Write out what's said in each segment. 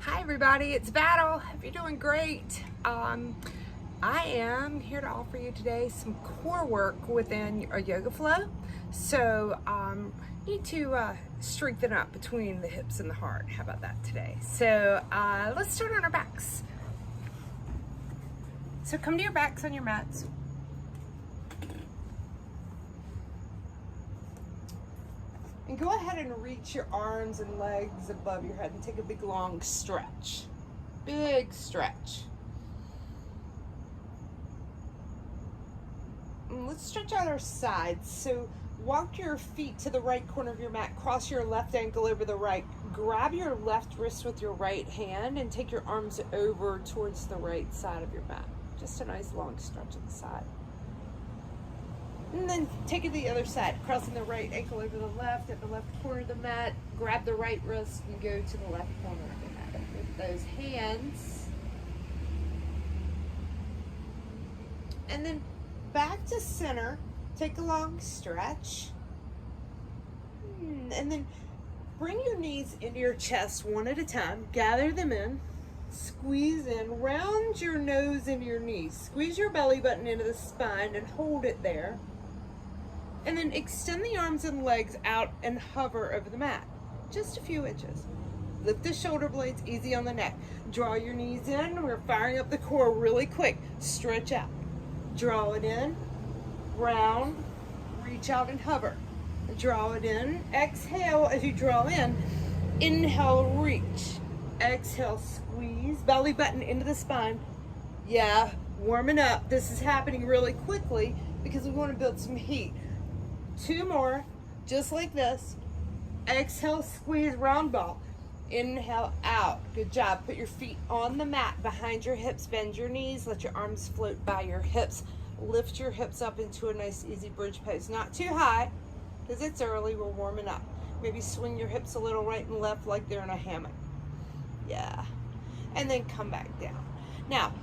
Hi everybody, it's Battle. Hope you're doing great. I am here to offer you today some core work within a yoga flow. So you need to strengthen up between the hips and the heart. How about that today? So let's start on our backs. So come to your backs on your mats. And go ahead and reach your arms and legs above your head and take a big long stretch. Big stretch. And let's stretch out our sides. So walk your feet to the right corner of your mat, cross your left ankle over the right, grab your left wrist with your right hand and take your arms over towards the right side of your mat. Just a nice long stretch at the side. And then take it to the other side, crossing the right ankle over the left at the left corner of the mat, grab the right wrist and go to the left corner of the mat. With those hands. And then back to center, take a long stretch. And then bring your knees into your chest one at a time, gather them in, squeeze in, round your nose into your knees, squeeze your belly button into the spine and hold it there. And then extend the arms and legs out and hover over the mat, just a few inches. Lift the shoulder blades, easy on the neck. Draw your knees in, we're firing up the core really quick. Stretch out, draw it in, round, reach out and hover. Draw it in, exhale as you draw in, inhale, reach. Exhale, squeeze, belly button into the spine. Yeah, warming up. This is happening really quickly because we want to build some heat. 2 more, just like this. Exhale, squeeze, round ball. Inhale, out. Good job. Put your feet on the mat behind your hips. Bend your knees. Let your arms float by your hips. Lift your hips up into a nice, easy bridge pose. Not too high because it's early. We're warming up. Maybe swing your hips a little right and left like they're in a hammock. Yeah. And then come back down. Now,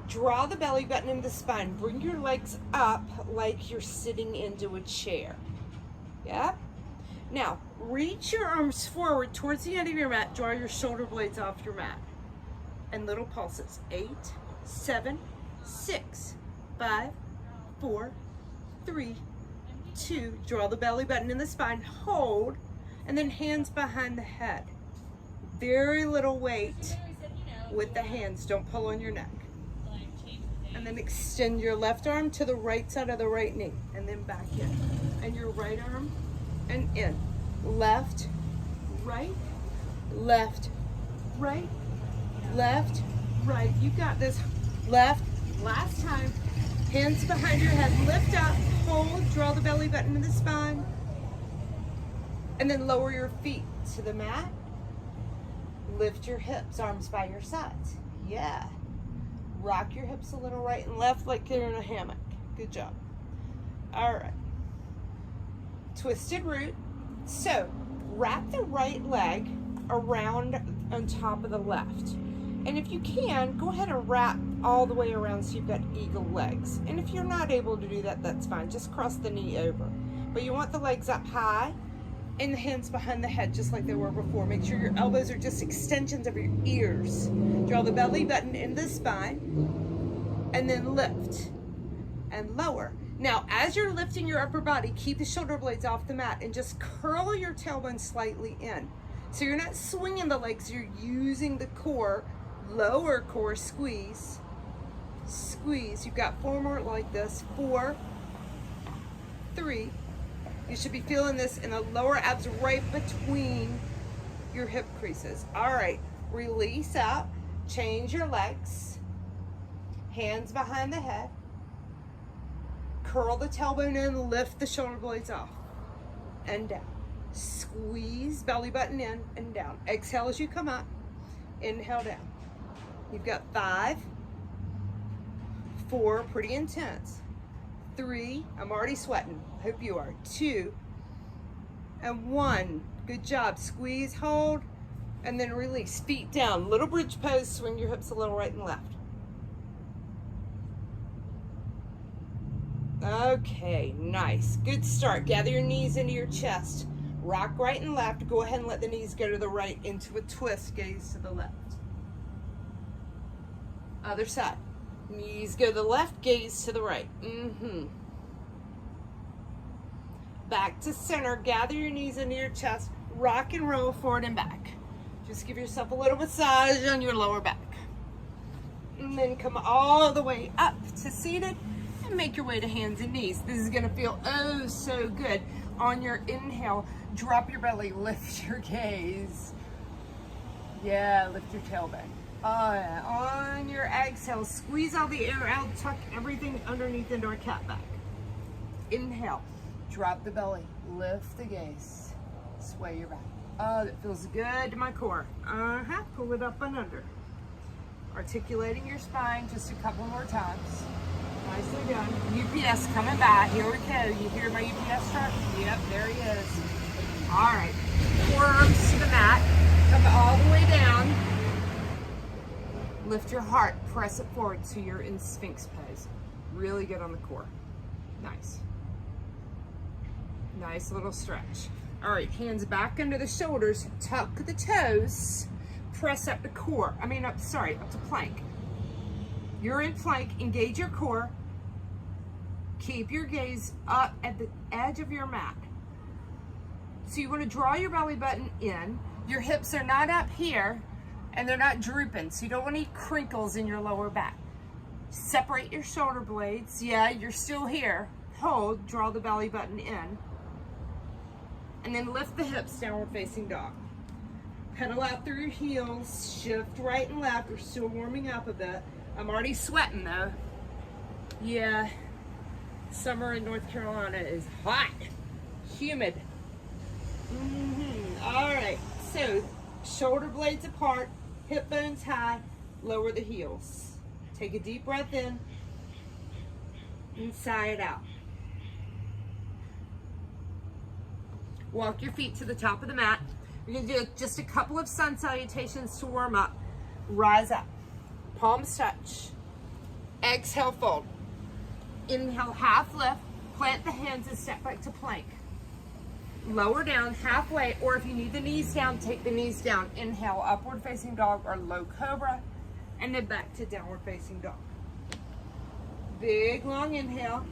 draw the belly button into the spine. Bring your legs up like you're sitting into a chair. Yeah? Now, reach your arms forward towards the end of your mat. Draw your shoulder blades off your mat. And little pulses. 8, 7, 6, 5, 4, 3, 2. Draw the belly button in the spine. Hold. And then hands behind the head. Very little weight with the hands. Don't pull on your neck. And then extend your left arm to the right side of the right knee. And then back in. And your right arm and in. Left, right, left, right, left, right. You got this. Left, last time. Hands behind your head. Lift up, hold, draw the belly button to the spine. And then lower your feet to the mat. Lift your hips, arms by your sides. Yeah. Rock your hips a little right and left like you're in a hammock. Good job. All right. Twisted root. So, wrap the right leg around on top of the left. And if you can, go ahead and wrap all the way around so you've got eagle legs. And if you're not able to do that, that's fine. Just cross the knee over. But you want the legs up high and the hands behind the head just like they were before. Make sure your elbows are just extensions of your ears. Draw the belly button in the spine and then lift and lower. Now, as you're lifting your upper body, keep the shoulder blades off the mat and just curl your tailbone slightly in. So you're not swinging the legs, you're using the core, lower core, squeeze, squeeze. You've got 4 more like this. 4, 3, you should be feeling this in the lower abs right between your hip creases. All right, release out, change your legs, hands behind the head, curl the tailbone in, lift the shoulder blades off and down. Squeeze belly button in and down. Exhale as you come up, inhale down. You've got 5, 4, pretty intense. 3, I'm already sweating. Hope you are. 2, and 1. Good job. Squeeze, hold, and then release. Feet down. Little bridge pose. Swing your hips a little right and left. Okay, nice. Good start. Gather your knees into your chest. Rock right and left. Go ahead and let the knees go to the right into a twist. Gaze to the left. Other side. Knees go to the left, gaze to the right. Back to center. Gather your knees into your chest. Rock and roll forward and back. Just give yourself a little massage on your lower back. And then come all the way up to seated and make your way to hands and knees. This is going to feel oh so good. On your inhale, drop your belly, lift your gaze. Yeah, lift your tailbone. On your exhale, squeeze all the air out, tuck everything underneath into our cat back. Inhale, drop the belly, lift the gaze, sway your back. Oh, that feels good to my core. Pull it up and under. Articulating your spine just a couple more times. Nicely done. UPS coming by. Here we go. You hear my UPS truck? Yep, there he is. All right. Forearms to the mat. Come all the way down. Lift your heart. Press it forward so you're in Sphinx pose. Really good on the core. Nice. Nice little stretch. All right, hands back under the shoulders. Tuck the toes. Press up to core. Up to plank. You're in plank. Engage your core. Keep your gaze up at the edge of your mat. So you want to draw your belly button in. Your hips are not up here and they're not drooping. So you don't want any crinkles in your lower back. Separate your shoulder blades. Yeah, you're still here. Hold, draw the belly button in. And then lift the hips, downward facing dog. Pedal out through your heels, shift right and left. We're still warming up a bit. I'm already sweating though. Yeah, summer in North Carolina is hot, humid. All right, so shoulder blades apart, hip bones high, lower the heels. Take a deep breath in and sigh it out. Walk your feet to the top of the mat. We're gonna do just a couple of sun salutations to warm up. Rise up, palms touch. Exhale, fold. Inhale, half lift. Plant the hands and step back to plank. Lower down halfway, or if you need the knees down, take the knees down. Inhale, upward facing dog or low cobra, and then back to downward facing dog. Big long inhale.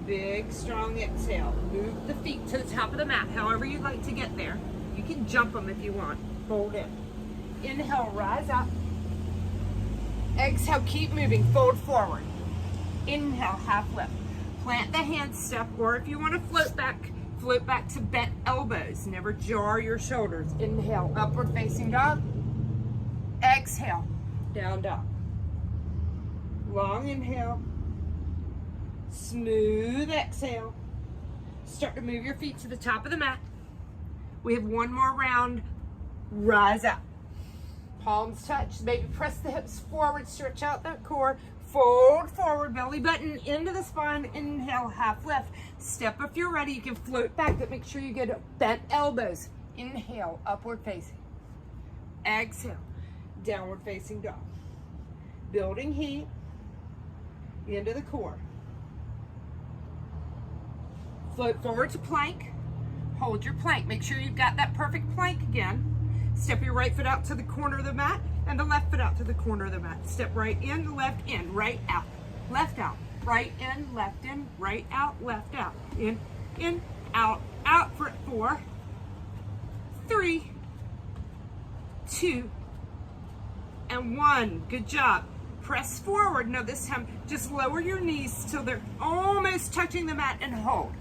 Big, strong exhale. Move the feet to the top of the mat, however you'd like to get there. You can jump them if you want. Fold in. Inhale, rise up. Exhale, keep moving. Fold forward. Inhale, half lift. Plant the hands, step, or if you want to float back to bent elbows. Never jar your shoulders. Inhale, upward facing dog. Exhale, down dog. Long inhale. Smooth exhale. Start to move your feet to the top of the mat. We have one more round. Rise up. Palms touch. Maybe press the hips forward. Stretch out that core. Fold forward. Belly button into the spine. Inhale, half lift. Step if you're ready. You can float back, but make sure you get bent elbows. Inhale, upward facing. Exhale, downward facing dog. Building heat into the core. Float forward to plank. Hold your plank. Make sure you've got that perfect plank again. Step your right foot out to the corner of the mat and the left foot out to the corner of the mat. Step right in, left in, right out, left out, right in, right out, left out, in, out for 4, 3, 2, and 1. Good job. Press forward. No, this time just lower your knees till they're almost touching the mat and hold.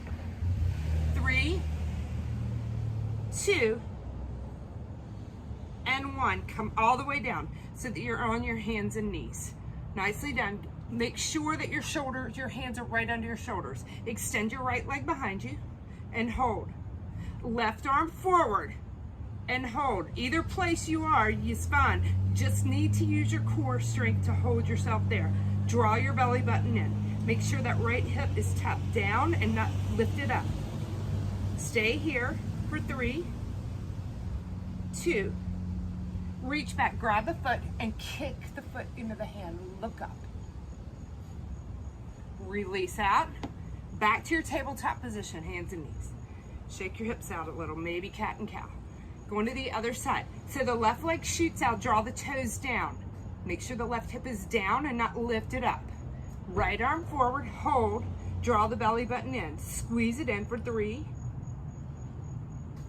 3, 2, and 1. Come all the way down so that you're on your hands and knees. Nicely done. Make sure that your hands are right under your shoulders. Extend your right leg behind you and hold. Left arm forward and hold. Either place you are is fine. Just need to use your core strength to hold yourself there. Draw your belly button in. Make sure that right hip is tapped down and not lifted up. Stay here for 3, 2, reach back, grab the foot and kick the foot into the hand. Look up. Release out. Back to your tabletop position, hands and knees. Shake your hips out a little, maybe cat and cow. Going to the other side. So the left leg shoots out, draw the toes down. Make sure the left hip is down and not lifted up. Right arm forward, hold, draw the belly button in. Squeeze it in for 3,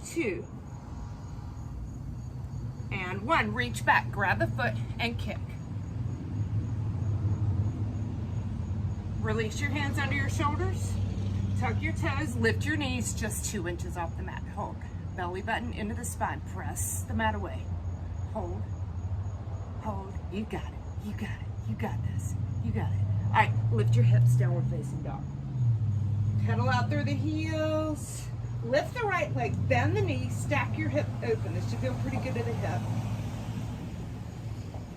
2, and 1. Reach back, grab the foot and kick. Release your hands under your shoulders. Tuck your toes, lift your knees just 2 inches off the mat. Hold. Belly button into the spine. Press the mat away. Hold. Hold. You got it. You got it. You got this. You got it. All right, lift your hips, downward facing dog. Pedal out through the heels. Lift the right leg, bend the knee, stack your hip open. This should feel pretty good to the hip.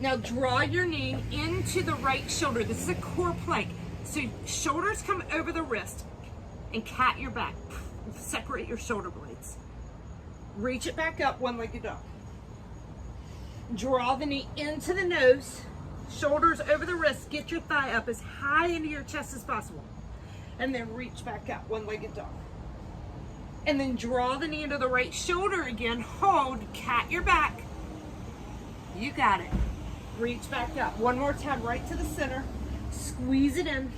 Now draw your knee into the right shoulder. This is a core plank. So shoulders come over the wrist and cat your back. Separate your shoulder blades. Reach it back up, one-legged dog. Draw the knee into the nose, shoulders over the wrist. Get your thigh up as high into your chest as possible. And then reach back up, one-legged dog. And then draw the knee into the right shoulder again. Hold, cat your back. You got it. Reach back up. One more time, right to the center. Squeeze it in.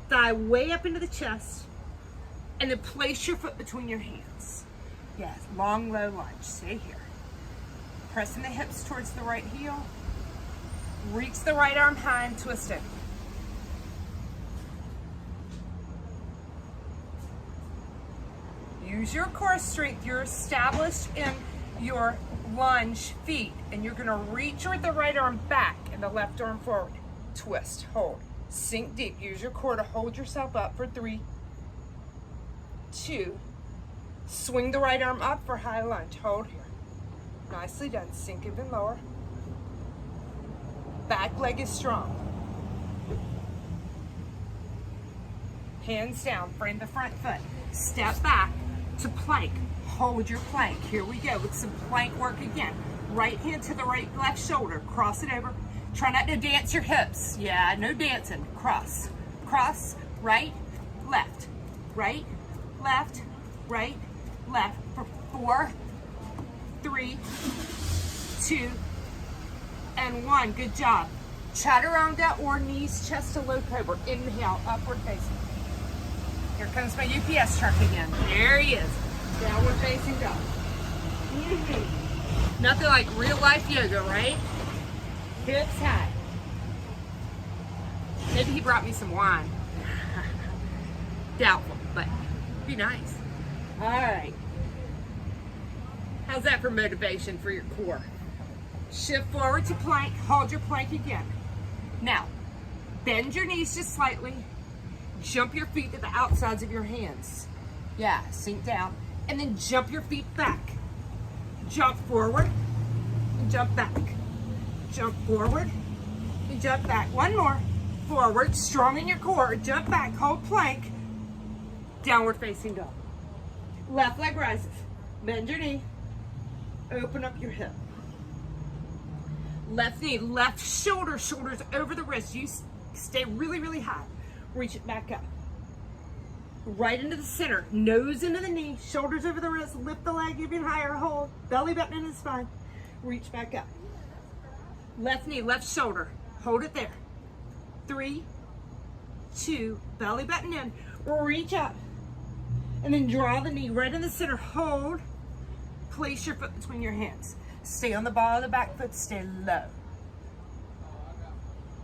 Thigh way up into the chest. And then place your foot between your hands. Yes, long, low lunge. Stay here. Pressing the hips towards the right heel. Reach the right arm high and twist it. Use your core strength. You're established in your lunge feet, and you're going to reach with the right arm back and the left arm forward. Twist, hold, sink deep. Use your core to hold yourself up for 3, 2. Swing the right arm up for high lunge. Hold here. Nicely done. Sink even lower. Back leg is strong. Hands down. Frame the front foot. Step back to plank. Hold your plank. Here we go with some plank work again. Right hand to the right left shoulder. Cross it over. Try not to dance your hips. Yeah, no dancing. Cross. Cross. Right, left. Right, left, right, left. For 4, 3, 2, and 1. Good job. Chaturanga or knees, chest to low cobra. Inhale, upward facing. Here comes my UPS truck again. There he is. Downward facing dog. Nothing like real life yoga, right? Hips high. Maybe he brought me some wine. Doubtful, but be nice. All right. How's that for motivation for your core? Shift forward to plank. Hold your plank again. Now, bend your knees just slightly. Jump your feet to the outsides of your hands. Yeah, sink down. And then jump your feet back. Jump forward and jump back. Jump forward and jump back. One more. Forward, strong in your core. Jump back, hold plank. Downward facing dog. Left leg rises. Bend your knee. Open up your hip. Left knee, left shoulder, shoulders over the wrist. You stay really, really high. Reach it back up. Right into the center. Nose into the knee, shoulders over the wrist. Lift the leg even higher. Hold. Belly button into the spine. Reach back up. Left knee, left shoulder. Hold it there. 3, 2, belly button in. Reach up. And then draw the knee right in the center. Hold. Place your foot between your hands. Stay on the ball of the back foot. Stay low.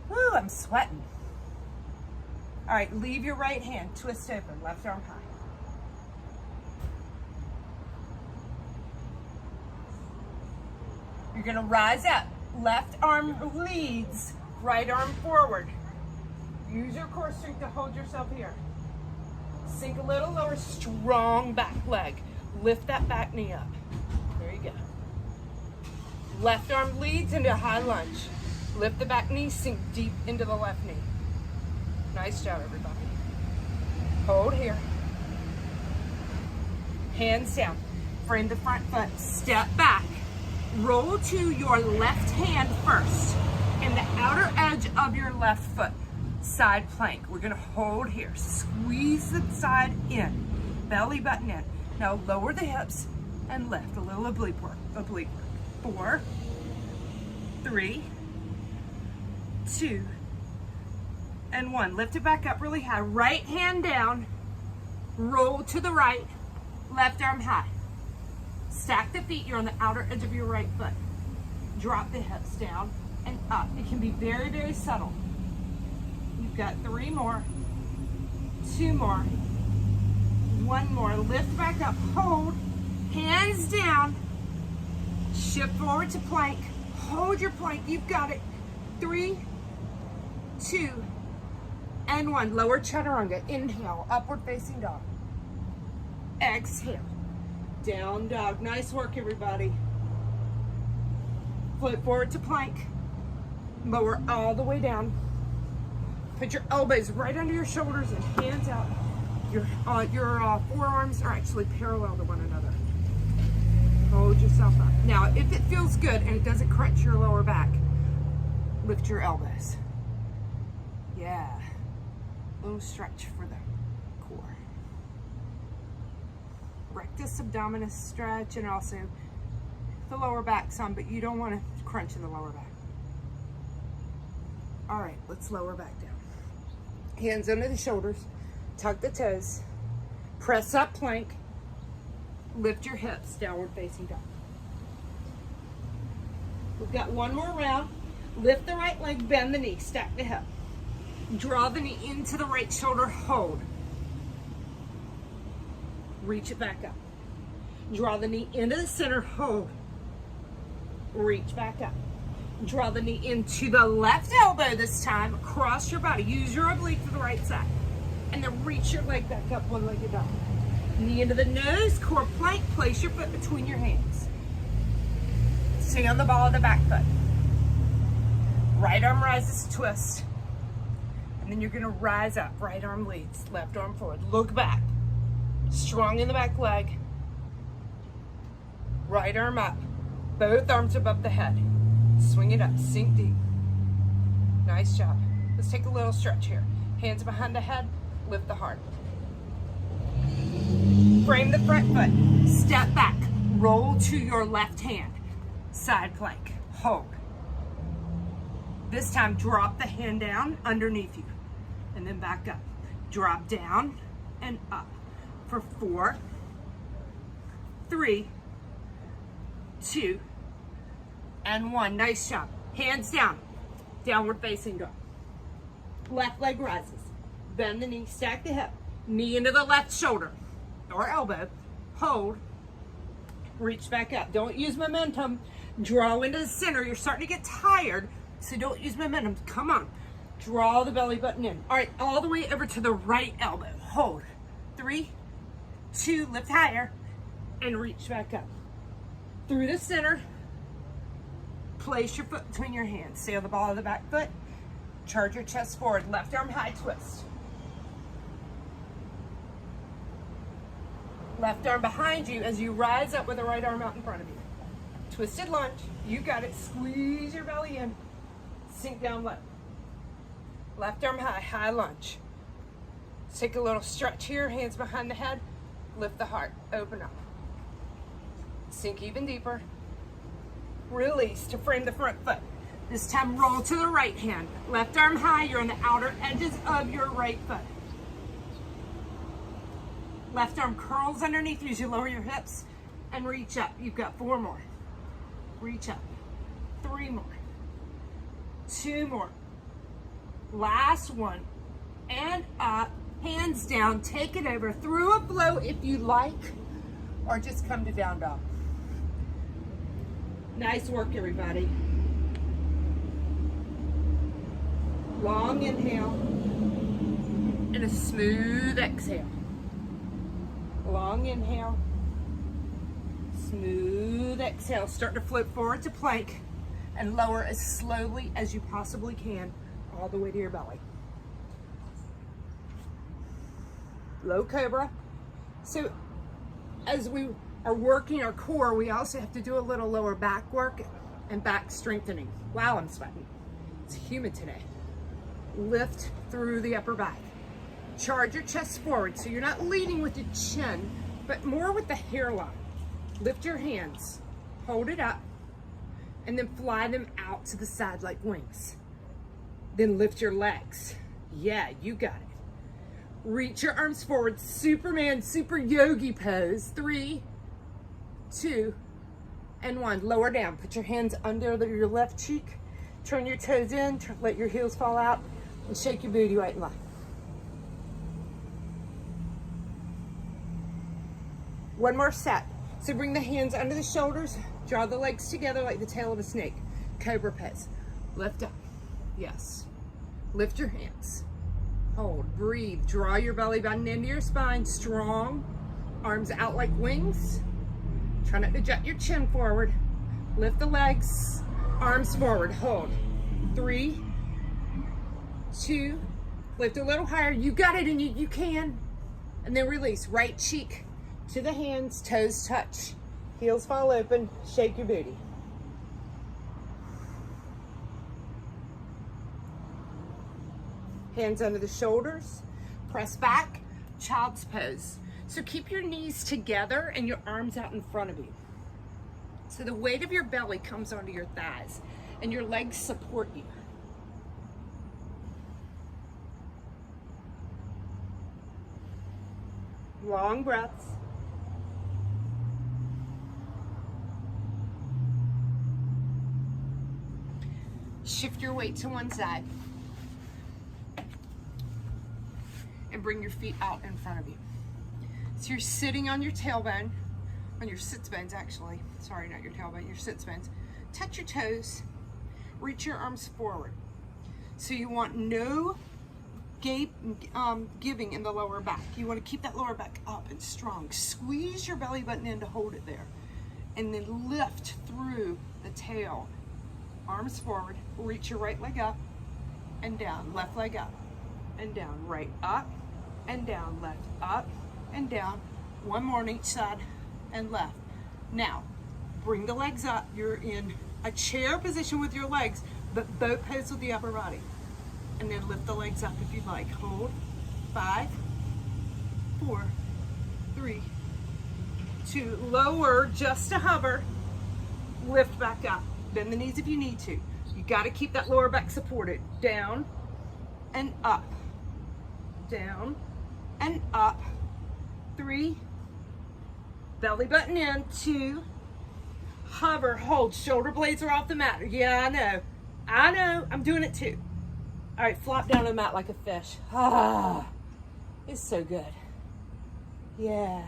Woo, I'm sweating. All right, leave your right hand. Twist open. Left arm high. You're going to rise up. Left arm leads. Right arm forward. Use your core strength to hold yourself here. Sink a little lower. Strong back leg. Lift that back knee up. There you go. Left arm leads into a high lunge. Lift the back knee. Sink deep into the left knee. Nice job, everybody. Hold here. Hands down. Frame the front foot. Step back. Roll to your left hand first. And the outer edge of your left foot. Side plank. We're going to hold here. Squeeze the side in. Belly button in. Now lower the hips and lift. A little oblique work. Oblique work. 4, 3, 2, and 1. Lift it back up really high. Right hand down, roll to the right, left arm high. Stack the feet, you're on the outer edge of your right foot. Drop the hips down and up. It can be very, very subtle. You've got 3 more, 2 more, 1 more. Lift back up, hold, hands down, shift forward to plank, hold your plank, you've got it. 3, 2, and 1. Lower chaturanga, inhale, upward facing dog. Exhale, down dog. Nice work, everybody. Flip forward to plank, lower all the way down. Put your elbows right under your shoulders and hands out. Your forearms are actually parallel to one another. Hold yourself up. Now, if it feels good and it doesn't crunch your lower back, lift your elbows. Yeah. A little stretch for the core. Rectus abdominis stretch, and also the lower back some, but you don't want to crunch in the lower back. All right, let's lower back down. Hands under the shoulders, tuck the toes, press up plank, lift your hips, downward facing dog. We've got 1 more round. Lift the right leg, bend the knee, stack the hip. Draw the knee into the right shoulder, hold. Reach it back up. Draw the knee into the center, hold. Reach back up. Draw the knee into the left elbow this time, across your body. Use your oblique for the right side. And then reach your leg back up, one-legged dog. Knee into the nose, core plank, place your foot between your hands. Stay on the ball of the back foot. Right arm rises, twist. And then you're gonna rise up, right arm leads, left arm forward. Look back, strong in the back leg. Right arm up, both arms above the head. Swing it up, sink deep. Nice job. Let's take a little stretch here. Hands behind the head, lift the heart. Frame the front foot, step back, roll to your left hand. Side plank, hold. This time, drop the hand down underneath you, and then back up. Drop down and up for 4, 3, 2, and 1. Nice job. Hands down, downward facing dog. Left leg rises. Bend the knee, stack the hip. Knee into the left shoulder or elbow. Hold. Reach back up. Don't use momentum. Draw into the center. You're starting to get tired, so don't use momentum. Come on. Draw the belly button in. All right, all the way over to the right elbow. Hold. 3, 2, lift higher, and reach back up. Through the center. Place your foot between your hands. Stay on the ball of the back foot. Charge your chest forward. Left arm high twist. Left arm behind you as you rise up with the right arm out in front of you. Twisted lunge. You got it. Squeeze your belly in. Sink down low. Left arm high. High lunge. Take a little stretch here. Hands behind the head. Lift the heart. Open up. Sink even deeper. Release to frame the front foot. This time roll to the right hand. Left arm high. You're on the outer edges of your right foot. Left arm curls underneath you as you lower your hips and reach up. You've got 4 more. Reach up. 3 more. 2 more. Last one. And up. Hands down. Take it over through a flow if you like, or just come to down dog. Nice work, everybody. Long inhale and a smooth exhale. Long inhale, smooth exhale. Start to float forward to plank and lower as slowly as you possibly can all the way to your belly. Low cobra. So as we are working our core, we also have to do a little lower back work and back strengthening. Wow, I'm sweating. It's humid today. Lift through the upper back. Charge your chest forward so you're not leading with your chin, but more with the hairline. Lift your hands, hold it up, and then fly them out to the side like wings. Then lift your legs. Yeah, you got it. Reach your arms forward, Superman, super yogi pose. 3, 2, and 1. Lower down. Put your hands under your left cheek. Turn your toes in. Let your heels fall out. And shake your booty right and left. One more set. So bring the hands under the shoulders. Draw the legs together like the tail of a snake. Cobra pose. Lift up. Yes. Lift your hands. Hold. Breathe. Draw your belly button into your spine. Strong. Arms out like wings. Try not to jut your chin forward. Lift the legs. Arms forward. Hold. 3, 2. Lift a little higher. You got it, and you can. And then release. Right cheek to the hands. Toes touch. Heels fall open. Shake your booty. Hands under the shoulders. Press back. Child's pose. So keep your knees together and your arms out in front of you. So the weight of your belly comes onto your thighs and your legs support you. Long breaths. Shift your weight to one side. And bring your feet out in front of you. So you're sitting on your tailbone, on your sits bones actually. Sorry, not your tailbone, your sits bones. Touch your toes, reach your arms forward. So you want no giving in the lower back. You want to keep that lower back up and strong. Squeeze your belly button in to hold it there. And then lift through the tail. Arms forward, reach your right leg up and down, left leg up and down, right up and down, left up and down. One more on each side and left. Now, bring the legs up. You're in a chair position with your legs, but boat pose with the upper body. And then lift the legs up if you'd like. Hold. 5, 4, 3, 2. Lower just to hover. Lift back up. Bend the knees if you need to. You got to keep that lower back supported. Down and up. Down and up. 3. Belly button in. 2. Hover, hold. Shoulder blades are off the mat. Yeah, I know. I know. I'm doing it too. All right, flop down on the mat like a fish. Ah, it's so good. Yeah.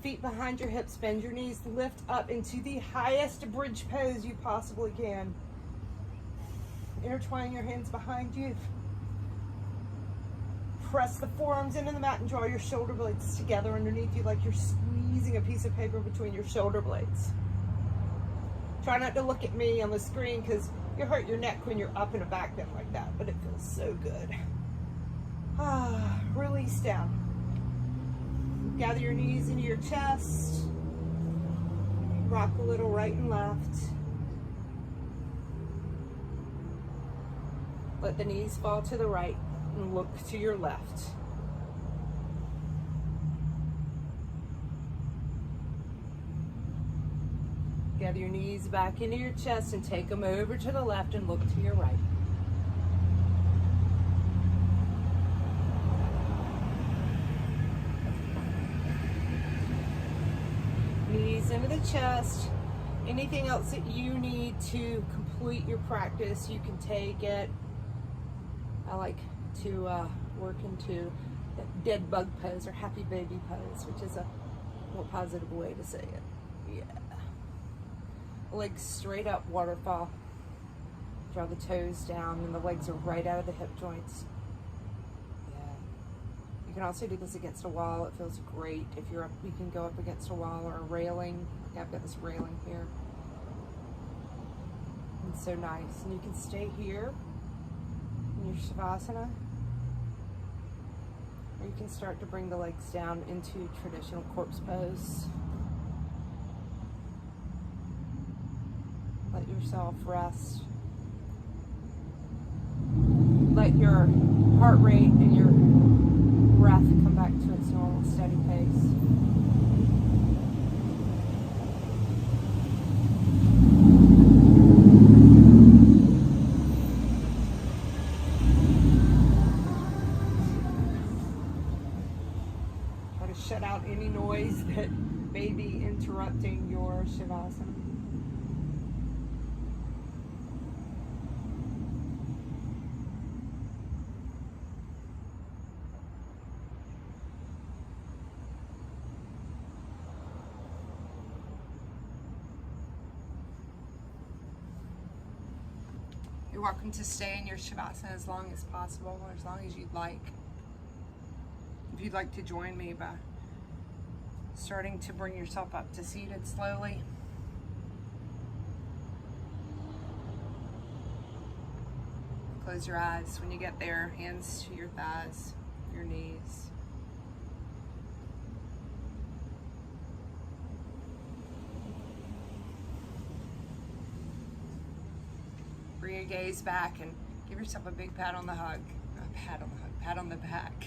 Feet behind your hips, bend your knees, lift up into the highest bridge pose you possibly can. Intertwine your hands behind you. Press the forearms into the mat and draw your shoulder blades together underneath you like you're squeezing a piece of paper between your shoulder blades. Try not to look at me on the screen because you hurt your neck when you're up in a back bend like that, but it feels so good. Ah, release down. Gather your knees into your chest. Rock a little right and left. Let the knees fall to the right and look to your left. Gather your knees back into your chest and take them over to the left and look to your right. Knees into the chest. Anything else that you need to complete your practice, you can take it. I like to work into the dead bug pose or happy baby pose, which is a more positive way to say it. Yeah. Legs straight up, waterfall. Draw the toes down and the legs are right out of the hip joints. Yeah. You can also do this against a wall. It feels great. If you're up, you can go up against a wall or a railing. Like I've got this railing here. It's so nice. And you can stay here in your Shavasana. Or you can start to bring the legs down into traditional corpse pose. Let yourself rest. Let your heart rate and your breath come back to its normal steady pace. lower Shavasana. You're welcome to stay in your Shavasana as long as possible, or as long as you'd like. If you'd like to join me by starting to bring yourself up to seated slowly. Close your eyes when you get there, hands to your thighs, your knees. Bring your gaze back and give yourself a big pat on the hug. Pat on the back.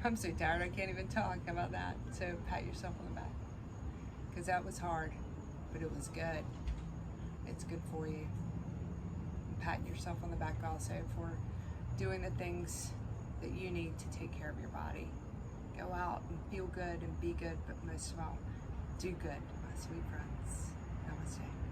I'm so tired, I can't even talk. How about that? So pat yourself on the back. Because that was hard, but it was good. It's good for you. And patting yourself on the back also for doing the things that you need to take care of your body. Go out and feel good and be good, but most of all, do good, my sweet friends. Namaste.